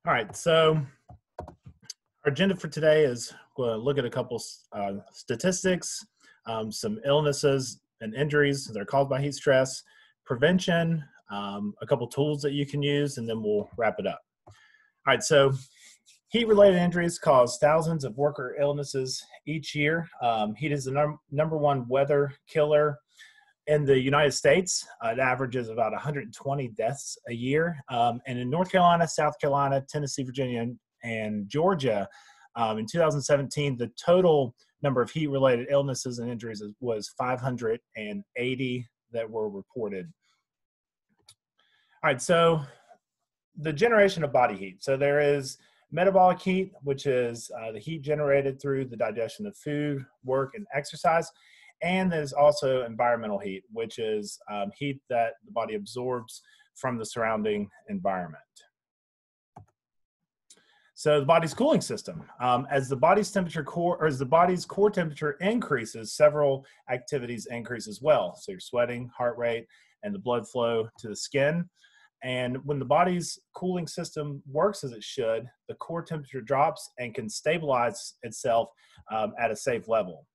All right, so our agenda for today is going to look at a couple statistics, some illnesses and injuries that are caused by heat stress, prevention, a couple tools that you can use, and then we'll wrap it up. All right, so heat-related injuries cause thousands of worker illnesses each year. Heat is the number one weather killer in the United States. It averages about 120 deaths a year. And in North Carolina, South Carolina, Tennessee, Virginia, and Georgia, in 2017, the total number of heat-related illnesses and injuries was 580 that were reported. All right, so the generation of body heat. So there is metabolic heat, which is the heat generated through the digestion of food, work, and exercise. And there's also environmental heat, which is heat that the body absorbs from the surrounding environment. So the body's cooling system, as the body's core temperature increases, several activities increase as well. So your sweating, heart rate, and the blood flow to the skin. And when the body's cooling system works as it should, the core temperature drops and can stabilize itself at a safe level.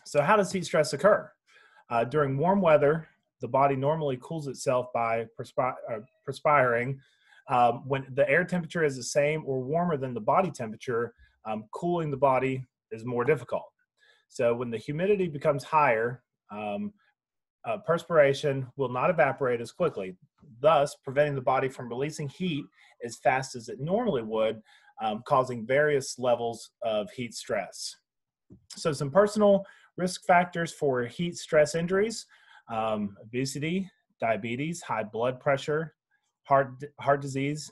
So how does heat stress occur? During warm weather, the body normally cools itself by perspiring. When the air temperature is the same or warmer than the body temperature, cooling the body is more difficult. So when the humidity becomes higher, perspiration will not evaporate as quickly, thus preventing the body from releasing heat as fast as it normally would, causing various levels of heat stress. So some personal risk factors for heat stress injuries: obesity, diabetes, high blood pressure, heart disease,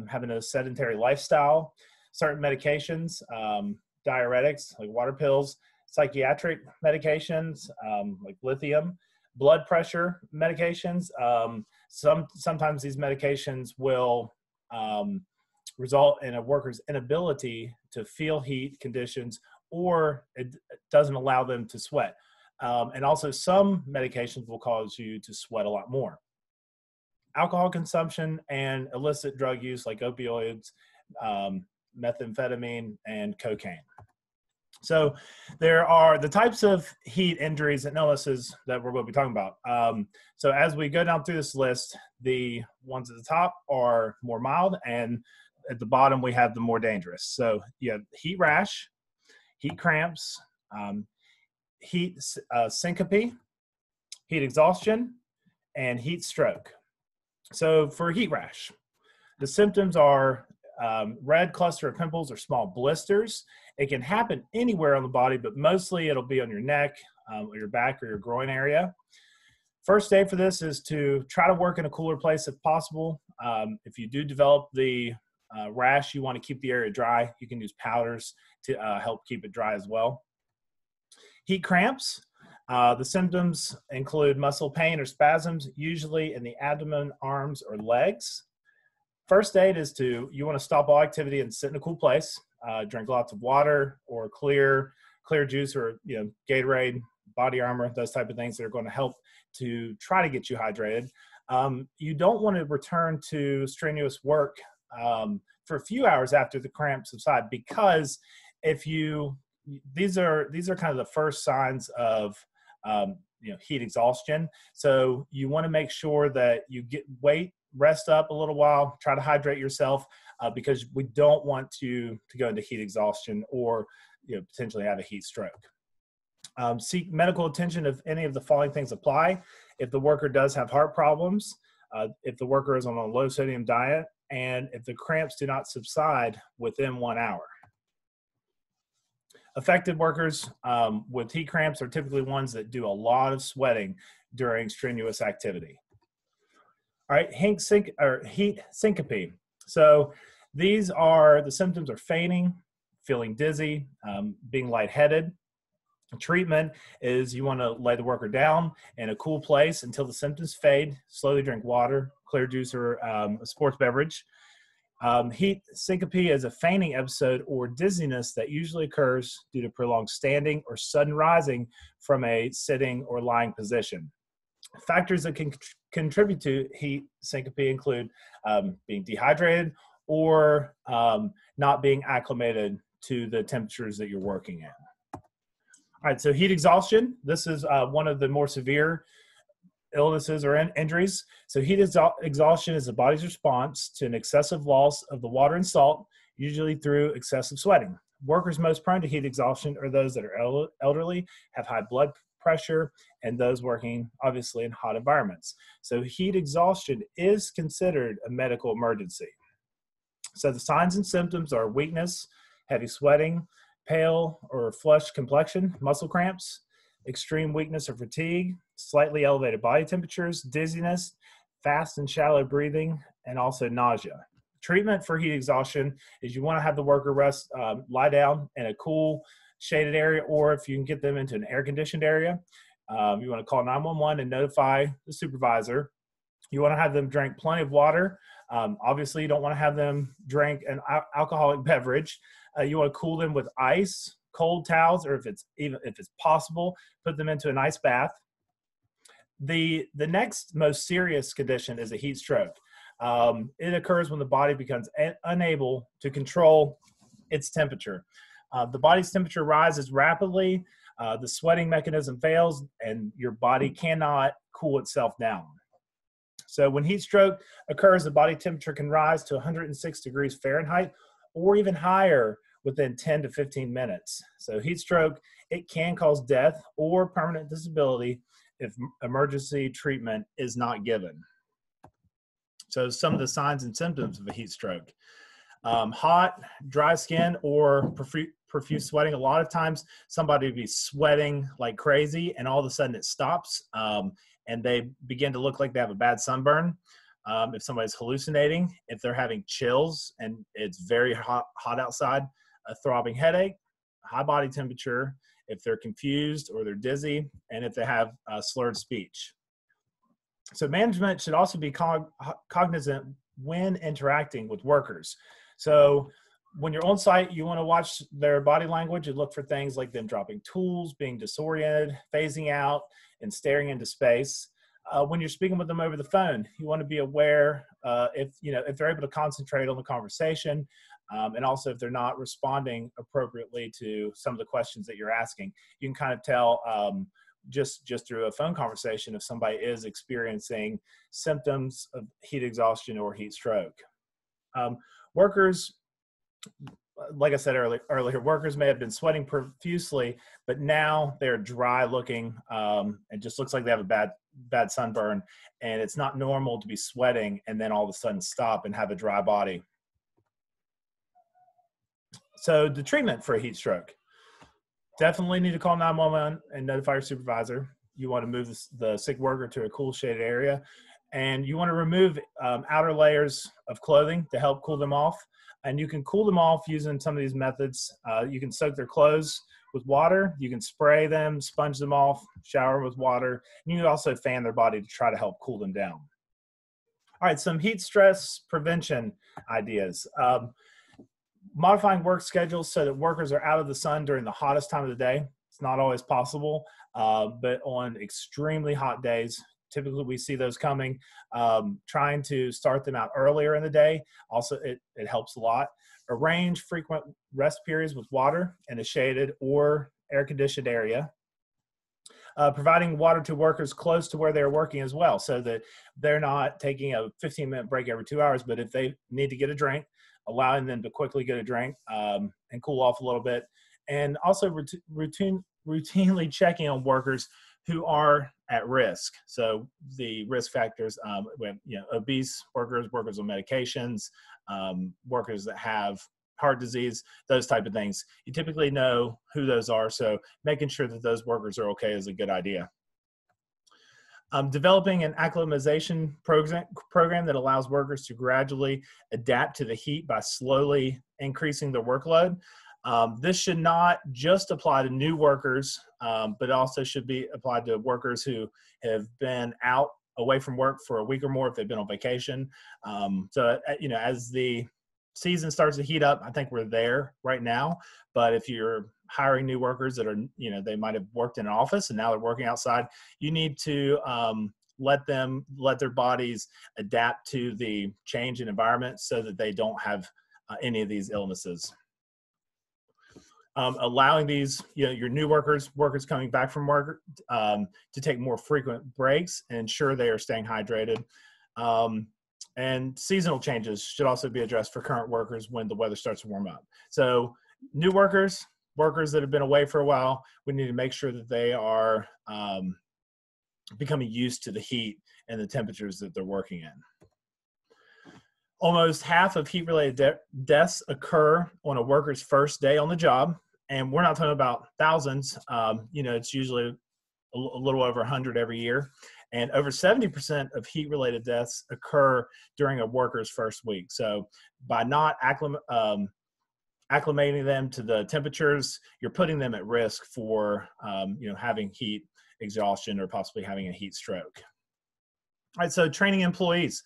having a sedentary lifestyle, certain medications, diuretics like water pills, psychiatric medications like lithium, blood pressure medications. Sometimes these medications will result in a worker's inability to feel heat conditions, or it doesn't allow them to sweat. And also some medications will cause you to sweat a lot more. Alcohol consumption and illicit drug use like opioids, methamphetamine, and cocaine. So there are the types of heat injuries and illnesses that we're going to be talking about. So as we go down through this list, the ones at the top are more mild, and at the bottom we have the more dangerous. So you have heat rash, heat cramps, heat syncope, heat exhaustion, and heat stroke. So for heat rash, the symptoms are red cluster of pimples or small blisters. It can happen anywhere on the body, but mostly it'll be on your neck, or your back, or your groin area. First aid for this is to try to work in a cooler place if possible. If you do develop the rash, you want to keep the area dry. You can use powders to help keep it dry as well. Heat cramps. The symptoms include muscle pain or spasms, usually in the abdomen, arms, or legs. First aid is you want to stop all activity and sit in a cool place. Drink lots of water or clear juice, or Gatorade, body armor, those type of things that are going to help to try to get you hydrated. You don't want to return to strenuous work for a few hours after the cramps subside, because these are kind of the first signs of heat exhaustion. So you want to make sure that you rest up a little while, try to hydrate yourself, because we don't want to go into heat exhaustion or potentially have a heat stroke. Seek medical attention if any of the following things apply. If the worker does have heart problems, if the worker is on a low sodium diet, and if the cramps do not subside within 1 hour. Affected workers with heat cramps are typically ones that do a lot of sweating during strenuous activity. All right, heat syncope. So these are the symptoms: are fainting, feeling dizzy, being lightheaded. Treatment is you want to lay the worker down in a cool place until the symptoms fade. Slowly drink water, clear juice, or a sports beverage. Heat syncope is a fainting episode or dizziness that usually occurs due to prolonged standing or sudden rising from a sitting or lying position. Factors that can contribute to heat syncope include being dehydrated or not being acclimated to the temperatures that you're working in. All right, so heat exhaustion. This is one of the more severe illnesses or injuries. So heat exhaustion is the body's response to an excessive loss of the water and salt, usually through excessive sweating. Workers most prone to heat exhaustion are those that are elderly, have high blood pressure, and those working obviously in hot environments. So heat exhaustion is considered a medical emergency. So the signs and symptoms are weakness, heavy sweating, pale or flushed complexion, muscle cramps, extreme weakness or fatigue, slightly elevated body temperatures, dizziness, fast and shallow breathing, and also nausea. Treatment for heat exhaustion is you want to have the worker lie down in a cool, shaded area, or if you can get them into an air-conditioned area, you want to call 911 and notify the supervisor. You want to have them drink plenty of water. Obviously, you don't want to have them drink an alcoholic beverage. You want to cool them with ice, cold towels, or if it's possible, put them into an ice bath. The next most serious condition is a heat stroke. It occurs when the body becomes unable to control its temperature. The body's temperature rises rapidly, the sweating mechanism fails, and your body cannot cool itself down. So when heat stroke occurs, the body temperature can rise to 106 degrees Fahrenheit or even higher within 10 to 15 minutes. So heat stroke, it can cause death or permanent disability if emergency treatment is not given. So some of the signs and symptoms of a heat stroke: hot, dry skin, or profuse sweating. A lot of times somebody will be sweating like crazy and all of a sudden it stops and they begin to look like they have a bad sunburn. If somebody's hallucinating, if they're having chills and it's very hot outside, a throbbing headache, high body temperature, if they're confused or they're dizzy, and if they have slurred speech. So management should also be cognizant when interacting with workers. So when you're on site, you want to watch their body language and look for things like them dropping tools, being disoriented, phasing out, and staring into space. When you're speaking with them over the phone, you want to be aware if they're able to concentrate on the conversation, and also if they're not responding appropriately to some of the questions that you're asking. You can kind of tell just through a phone conversation if somebody is experiencing symptoms of heat exhaustion or heat stroke. Workers, like I said earlier, workers may have been sweating profusely, but now they're dry looking. It just looks like they have a bad sunburn, and it's not normal to be sweating and then all of a sudden stop and have a dry body. So the treatment for a heat stroke: definitely need to call 911 and notify your supervisor. You want to move the sick worker to a cool shaded area, and you want to remove outer layers of clothing to help cool them off. And you can cool them off using some of these methods. You can soak their clothes with water. You can spray them, sponge them off, shower with water. And you can also fan their body to try to help cool them down. All right, some heat stress prevention ideas. Modifying work schedules so that workers are out of the sun during the hottest time of the day. It's not always possible, but on extremely hot days, typically we see those coming. Trying to start them out earlier in the day, also it helps a lot. Arrange frequent rest periods with water in a shaded or air-conditioned area. Providing water to workers close to where they're working as well, so that they're not taking a 15-minute break every 2 hours, but if they need to get a drink, allowing them to quickly get a drink and cool off a little bit. And also routinely checking on workers who are at risk. So the risk factors, with obese workers, workers on medications, workers that have heart disease, those type of things. You typically know who those are, so making sure that those workers are okay is a good idea. Developing an acclimatization program that allows workers to gradually adapt to the heat by slowly increasing their workload. This should not just apply to new workers, but also should be applied to workers who have been out away from work for a week or more if they've been on vacation. As the season starts to heat up, I think we're there right now. But if you're hiring new workers that are, they might have worked in an office and now they're working outside, you need to let their bodies adapt to the change in environment so that they don't have any of these illnesses. Allowing these, your new workers coming back from work to take more frequent breaks and ensure they are staying hydrated. And seasonal changes should also be addressed for current workers when the weather starts to warm up. So new workers that have been away for a while, we need to make sure that they are becoming used to the heat and the temperatures that they're working in. Almost half of heat-related deaths occur on a worker's first day on the job. And we're not talking about thousands. It's usually a little over 100 every year. And over 70% of heat-related deaths occur during a worker's first week. So by not acclimating them to the temperatures, you're putting them at risk for having heat exhaustion or possibly having a heat stroke. All right, so training employees.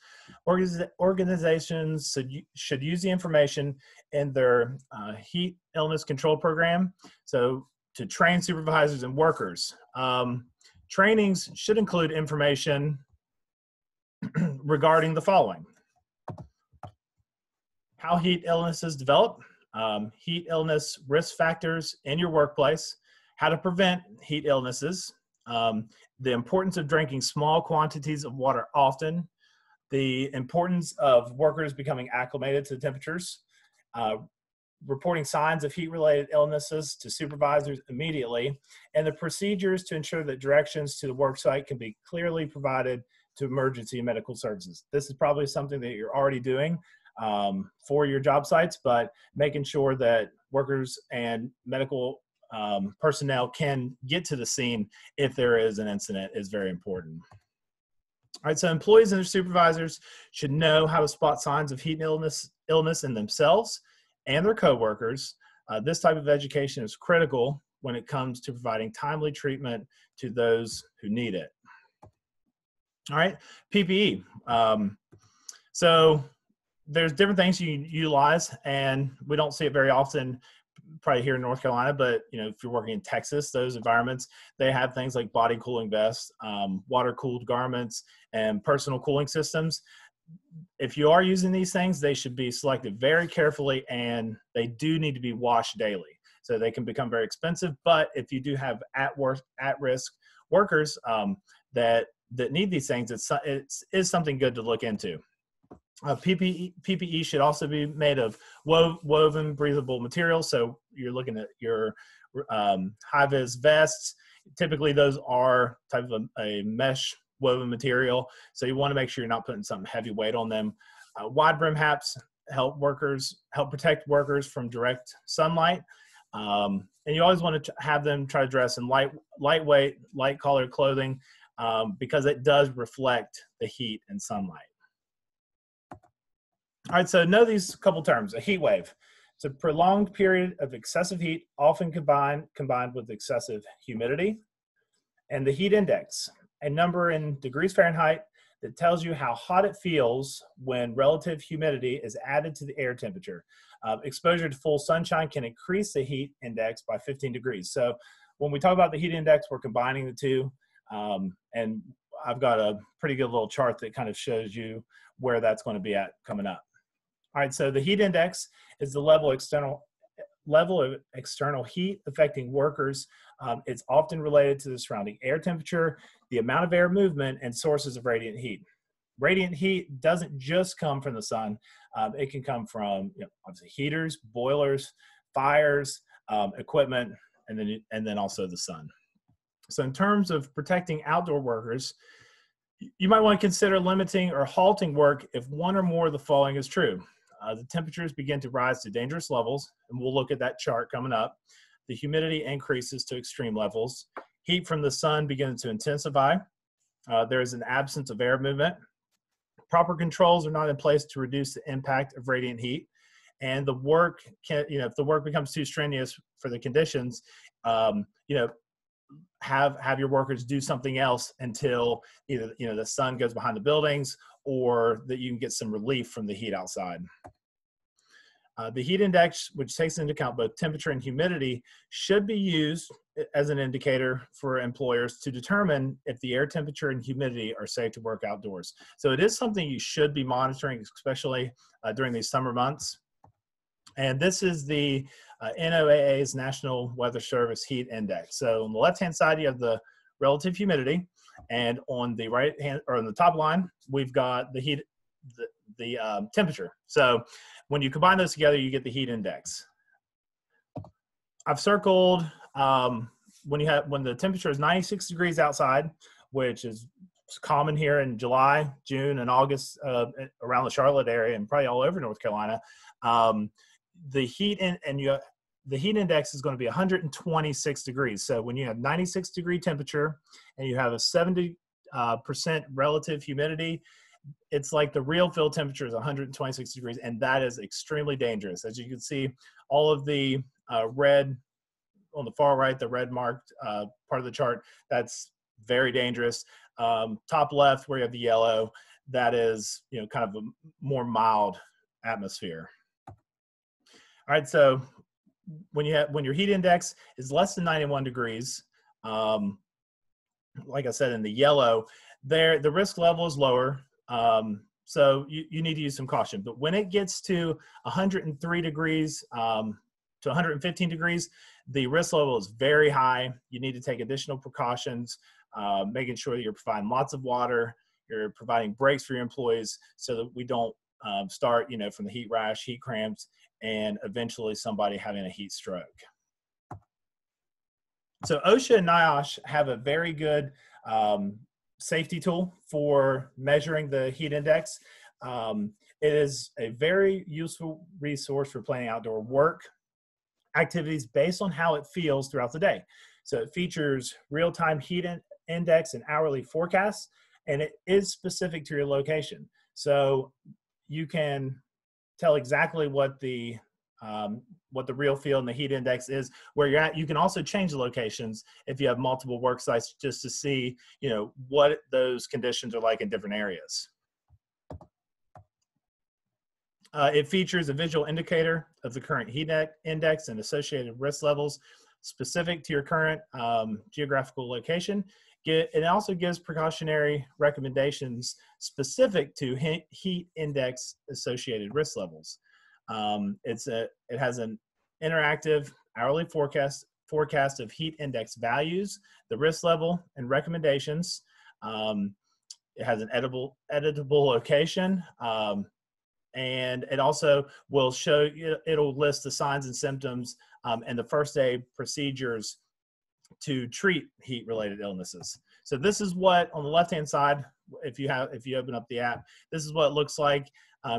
Organizations should use the information in their heat illness control program. So to train supervisors and workers. Trainings should include information regarding the following: how heat illnesses develop, heat illness risk factors in your workplace, how to prevent heat illnesses, the importance of drinking small quantities of water often, the importance of workers becoming acclimated to the temperatures, reporting signs of heat-related illnesses to supervisors immediately, and the procedures to ensure that directions to the work site can be clearly provided to emergency medical services. This is probably something that you're already doing for your job sites, but making sure that workers and medical personnel can get to the scene if there is an incident is very important. All right, so employees and their supervisors should know how to spot signs of heat illness in themselves and their coworkers. This type of education is critical when it comes to providing timely treatment to those who need it. All right, PPE. So there's different things you utilize, and we don't see it very often probably here in North Carolina, but if you're working in Texas, those environments, they have things like body cooling vests, water cooled garments, and personal cooling systems. If you are using these things, they should be selected very carefully, and they do need to be washed daily. So they can become very expensive, but if you do have at-risk workers that need these things, it is something good to look into. PPE should also be made of woven breathable materials. So you're looking at your high-vis vests. Typically, those are type of a mesh woven material. So you want to make sure you're not putting something heavy weight on them. Wide brim hats help protect workers from direct sunlight. And you always want to have them try to dress in lightweight, light colored clothing because it does reflect the heat and sunlight. All right, so know these couple terms. A heat wave. It's a prolonged period of excessive heat, often combined with excessive humidity. And the heat index, a number in degrees Fahrenheit that tells you how hot it feels when relative humidity is added to the air temperature. Exposure to full sunshine can increase the heat index by 15 degrees. So when we talk about the heat index, we're combining the two. And I've got a pretty good little chart that kind of shows you where that's going to be at coming up. All right, so the heat index is the level of external heat affecting workers. It's often related to the surrounding air temperature, the amount of air movement, and sources of radiant heat. Radiant heat doesn't just come from the sun. It can come from obviously heaters, boilers, fires, equipment, and then also the sun. So in terms of protecting outdoor workers, you might want to consider limiting or halting work if one or more of the following is true. The temperatures begin to rise to dangerous levels, and we'll look at that chart coming up. The humidity increases to extreme levels. Heat from the sun begins to intensify. There is an absence of air movement. Proper controls are not in place to reduce the impact of radiant heat. And the work can, if the work becomes too strenuous for the conditions, have your workers do something else until either the sun goes behind the buildings or that you can get some relief from the heat outside. The heat index, which takes into account both temperature and humidity, should be used as an indicator for employers to determine if the air temperature and humidity are safe to work outdoors. So it is something you should be monitoring, especially during these summer months. And this is the NOAA's National Weather Service Heat Index. So on the left-hand side, you have the relative humidity, and on the right hand, or on the top line, we've got the heat, the temperature. So when you combine those together, you get the heat index. I've circled when the temperature is 96 degrees outside, which is common here in July, June, and August around the Charlotte area and probably all over North Carolina. The heat the heat index is going to be 126 degrees. So when you have 96 degree temperature and you have a 70% relative humidity, it's like the real field temperature is 126 degrees, and that is extremely dangerous. As you can see, all of the red on the far right, the red marked part of the chart, that's very dangerous. Top left, where you have the yellow, that is, you know, kind of a more mild atmosphere. All right, so when your heat index is less than 91 degrees, like I said, in the yellow, there the risk level is lower. So you need to use some caution. But when it gets to 103 degrees to 115 degrees, the risk level is very high. You need to take additional precautions, making sure that you're providing lots of water, you're providing breaks for your employees so that we don't start, you know, from the heat rash, heat cramps, and eventually somebody having a heat stroke. So OSHA and NIOSH have a very good safety tool for measuring the heat index. It is a very useful resource for planning outdoor work activities based on how it feels throughout the day. So it features real-time heat index and hourly forecasts, and it is specific to your location. So you can tell exactly what the real field and the heat index is where you're at. You can also change the locations if you have multiple work sites, just to see, you know, what those conditions are like in different areas. It features a visual indicator of the current heat index and associated risk levels specific to your current geographical location. It also gives precautionary recommendations specific to heat index associated risk levels. It has an interactive hourly forecast of heat index values, the risk level, and recommendations. It has an editable location, and it also will show, it'll list the signs and symptoms and the first aid procedures to treat heat-related illnesses. So this is what, on the left-hand side, if you open up the app, this is what it looks like.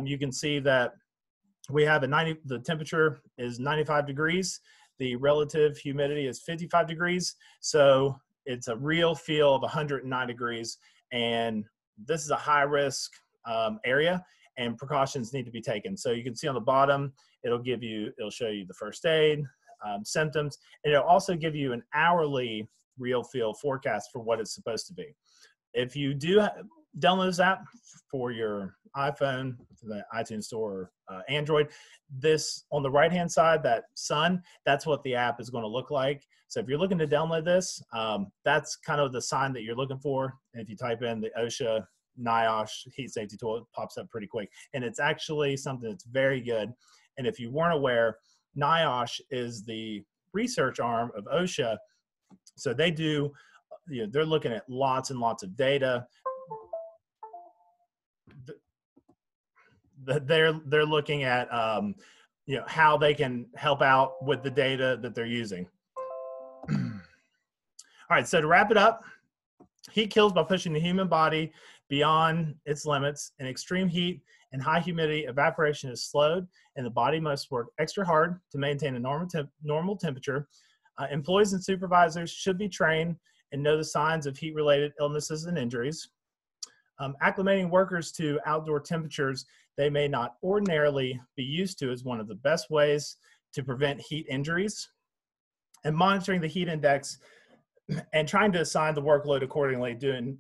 You can see that we have the temperature is 95 degrees. The relative humidity is 55 degrees. So it's a real feel of 109 degrees. And this is a high risk area, and precautions need to be taken. So you can see on the bottom, it'll show you the first aid, symptoms, and it'll also give you an hourly real feel forecast for what it's supposed to be. If you do download this app for your iPhone, the iTunes Store, or Android, this on the right hand side, that sun, that's what the app is going to look like. So if you're looking to download this, that's kind of the sign that you're looking for. And if you type in the OSHA NIOSH heat safety tool, it pops up pretty quick, and it's actually something that's very good. And if you weren't aware, NIOSH is the research arm of OSHA. So they do, you know, they're looking at lots and lots of data. They're looking at you know, how they can help out with the data that they're using. All right, so to wrap it up, heat kills by pushing the human body beyond its limits. In extreme heat and high humidity, evaporation is slowed, and the body must work extra hard to maintain a normal temperature. Employees and supervisors should be trained and know the signs of heat-related illnesses and injuries. Acclimating workers to outdoor temperatures they may not ordinarily be used to is one of the best ways to prevent heat injuries. And monitoring the heat index and trying to assign the workload accordingly, doing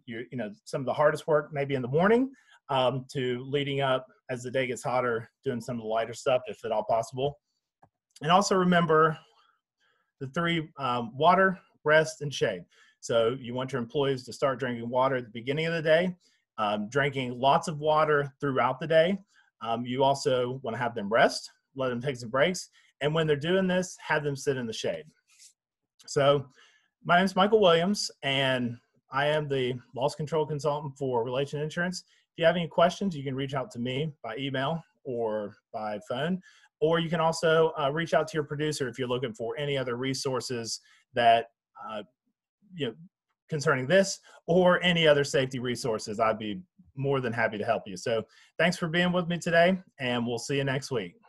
some of the hardest work maybe in the morning, to leading up as the day gets hotter, doing some of the lighter stuff if at all possible. And also remember the three: water, rest, and shade. So you want your employees to start drinking water at the beginning of the day, drinking lots of water throughout the day. You also want to have them rest, let them take some breaks. And when they're doing this, have them sit in the shade. So my name is Michael Williams, and I am the loss control consultant for Relation Insurance. If you have any questions, you can reach out to me by email or by phone, or you can also reach out to your producer if you're looking for any other resources that, concerning this or any other safety resources. I'd be more than happy to help you. So thanks for being with me today, and we'll see you next week.